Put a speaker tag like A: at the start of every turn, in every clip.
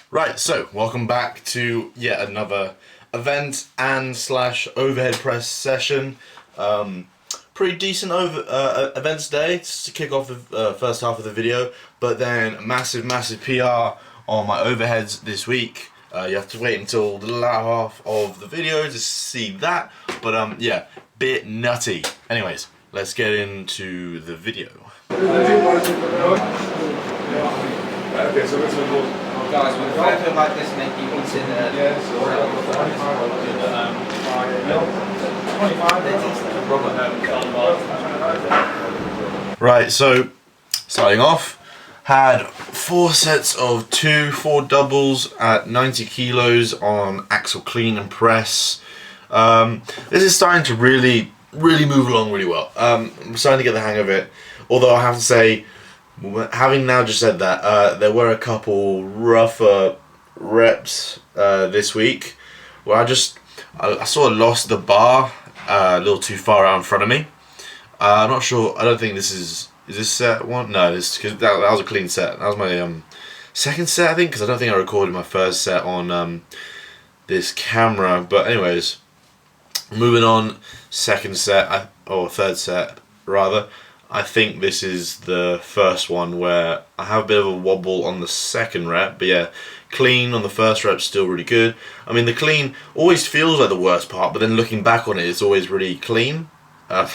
A: Right, so welcome back to yet another event and slash overhead press session. Pretty decent events day to kick off the first half of the video, but then a massive PR on my overheads this week. You have to wait until the latter half of the video to see that, but yeah, bit nutty. Anyways, let's get into the video.
B: Okay, so
C: guys, with a photo like this, make you consider
A: Right, so starting off, had 4 sets of 4 doubles at 90 kilos on axle clean and press. This is starting to really move along really well. I'm starting to get the hang of it, although I have to say, having now just said that, there were a couple rougher reps this week where I sort of lost the bar a little too far out in front of me. I'm not sure. I don't think this is this set one? No, this because that was a clean set. That was my second set, I think, because I don't think I recorded my first set on this camera. But anyways, moving on, second set or third set rather. I think this is the first one where I have a bit of a wobble on the second rep, but yeah, clean on the first rep still really good. I mean, the clean always feels like the worst part, but then looking back on it, it's always really clean. Yeah,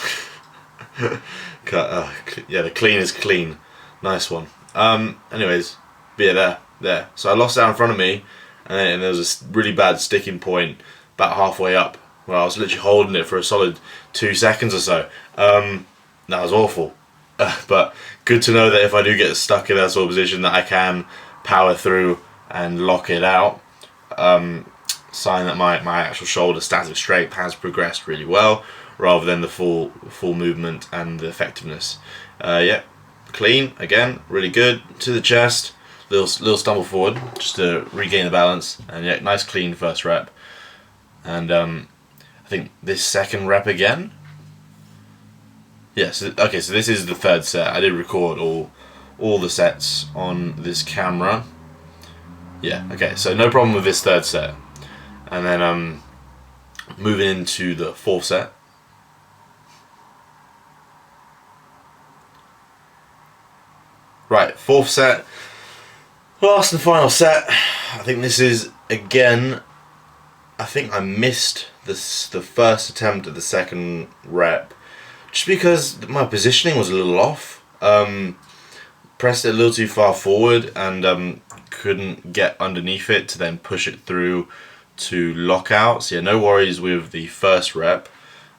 A: the clean is clean. Nice one. Anyways, but yeah, there. So I lost that in front of me, and there was a really bad sticking point about halfway up, where I was literally holding it for a solid 2 seconds or so. That was awful, but good to know that if I do get stuck in that sort of position, that I can power through and lock it out. Sign that my actual shoulder static strength has progressed really well, rather than the full movement and the effectiveness. Yeah, clean again, really good to the chest. Little stumble forward just to regain the balance, and yeah, nice clean first rep. And I think this second rep again. Yes, okay, so this is the third set. I did record all the sets on this camera. Yeah, okay, so no problem with this third set. And then moving into the fourth set. Right, fourth set. Last and final set. I think this is, again, I think I missed the first attempt at the second rep. Just because my positioning was a little off. Pressed it a little too far forward and couldn't get underneath it to then push it through to lock out. So yeah, no worries with the first rep.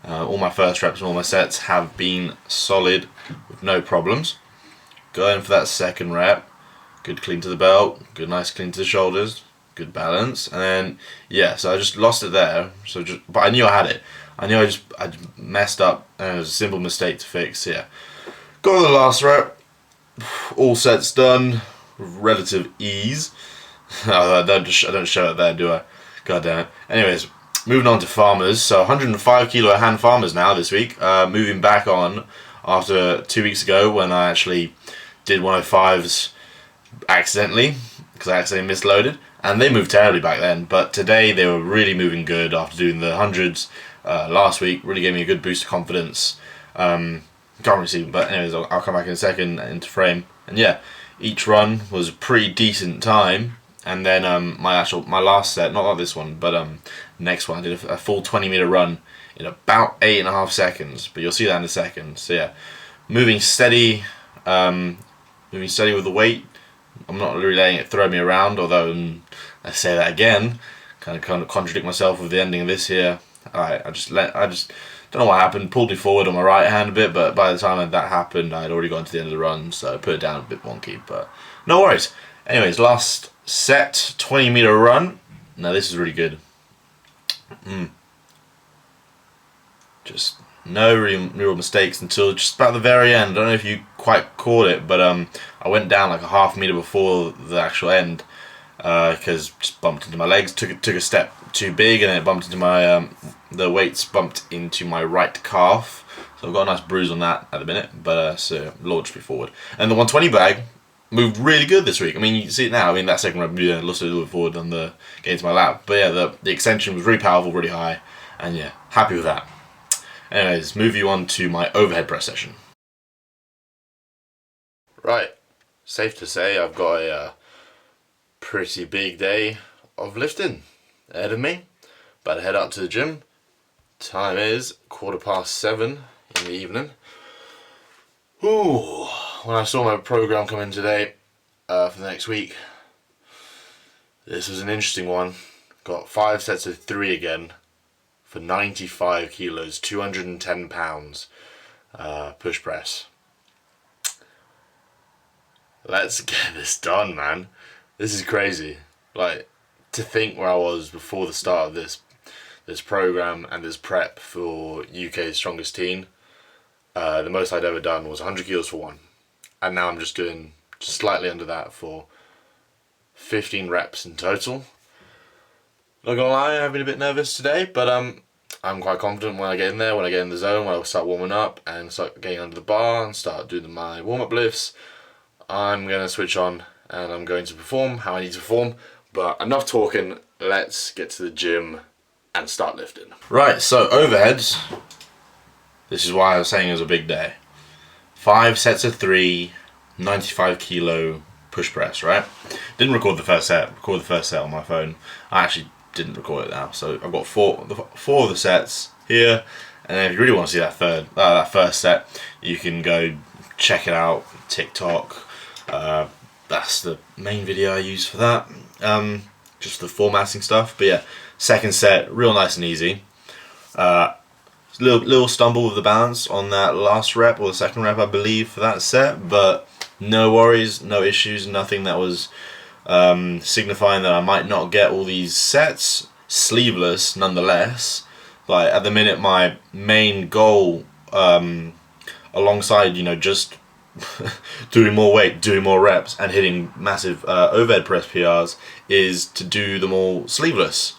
A: All my first reps and all my sets have been solid with no problems. Going for that second rep. Good clean to the belt, good nice clean to the shoulders, good balance. And then, yeah, so I just lost it there. But I knew I had it. I knew I messed up, and it was a simple mistake to fix. Yeah, got the last rep. All sets done with relative ease. I don't show it there, do I? God damn it. Anyways, moving on to farmers. So 105 kilo hand farmers now this week. Moving back on after 2 weeks ago when I actually did 105s accidentally because I accidentally misloaded, and they moved terribly back then. But today they were really moving good after doing the hundreds. Last week really gave me a good boost of confidence. Can't really see, but anyways, I'll come back in a second into frame. And yeah, each run was a pretty decent time. And then my last set, not like this one, but next one, I did a full 20-meter run in about 8.5 seconds. But you'll see that in a second. So yeah, moving steady with the weight. I'm not really letting it throw me around, although I say that again, kind of contradict myself with the ending of this here. I just don't know what happened, pulled me forward on my right hand a bit, but by the time that happened, I'd already gone to the end of the run, so I put it down a bit wonky, but no worries. Anyways, last set, 20-meter run. Now this is really good. Just no real mistakes until just about the very end. I don't know if you quite caught it, but I went down like a half meter before the actual end because just bumped into my legs, took a step too big, and then it bumped into my the weights bumped into my right calf. So I've got a nice bruise on that at the minute, but so launched me forward. And the 120 bag, moved really good this week. I mean, you can see it now. I mean, that second rep, lost a little bit forward on the getting to my lap. But yeah, the extension was really powerful, really high, and yeah, happy with that. Anyways, move you on to my overhead press session. Right, safe to say I've got a pretty big day of lifting ahead of me. About to head up to the gym. Time is 7:15 in the evening. Ooh, when I saw my program come in today for the next week, this was an interesting one. Got 5 sets of 3 again for 95 kilos, 210 pounds push press. Let's get this done, man. This is crazy. Like, to think where I was before the start of this program and this prep for UK's Strongest Teen. The most I'd ever done was 100 kilos for 1, and now I'm just doing slightly under that for 15 reps in total. Not gonna lie, I've been a bit nervous today, but I'm quite confident when I get in there, when I get in the zone, when I start warming up and start getting under the bar and start doing my warm-up lifts. I'm gonna switch on and I'm going to perform how I need to perform. But enough talking, let's get to the gym and start lifting. Right, so overheads. This is why I was saying it was a big day. 5 sets of 3, 95 kilo push press, right? Didn't record the first set, recorded the first set on my phone. I actually didn't record it now, so I've got four of the sets here. And then if you really want to see that first set, you can go check it out, TikTok. That's the main video I use for that. Just the formatting stuff. But yeah, second set, real nice and easy. Little stumble with the balance on that last rep, or the second rep I believe, for that set, but no worries, no issues, nothing that was signifying that I might not get all these sets. Sleeveless nonetheless. But at the minute, my main goal, alongside just doing more weight, doing more reps, and hitting massive overhead press PRs, is to do them all sleeveless.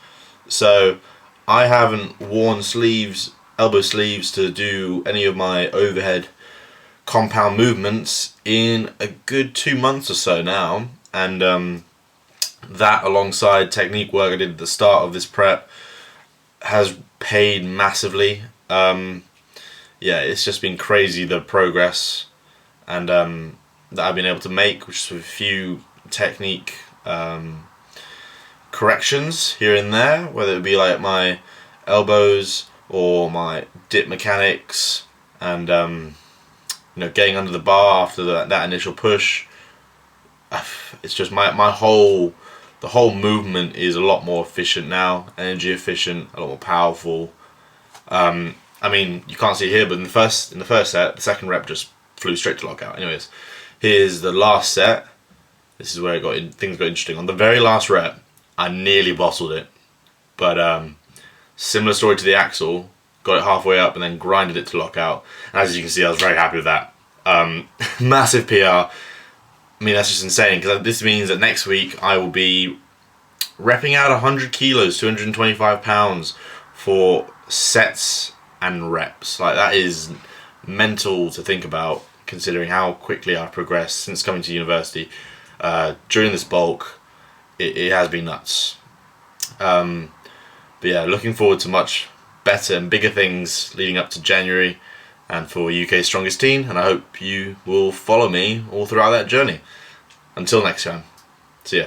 A: So I haven't worn elbow sleeves to do any of my overhead compound movements in a good 2 months or so now, and that alongside technique work I did at the start of this prep has paid massively. Yeah, it's just been crazy, the progress and that I've been able to make, which is with a few technique corrections here and there, whether it be like my elbows or my dip mechanics, and getting under the bar after that initial push. It's just the whole movement is a lot more efficient now, energy efficient, a lot more powerful. I mean, you can't see it here, but in the first set, the second rep just flew straight to lockout. Anyways, here's the last set. This is where things got interesting. On the very last rep, I nearly bottled it, but similar story to the axle. Got it halfway up and then grinded it to lockout. And as you can see, I was very happy with that. Massive PR. I mean, that's just insane, because this means that next week I will be repping out 100 kilos, 225 pounds for sets and reps. Like, that is mental to think about, considering how quickly I've progressed since coming to university. During this bulk, it has been nuts. But yeah, looking forward to much better and bigger things leading up to January and for UK's Strongest Teen, and I hope you will follow me all throughout that journey. Until next time, see ya.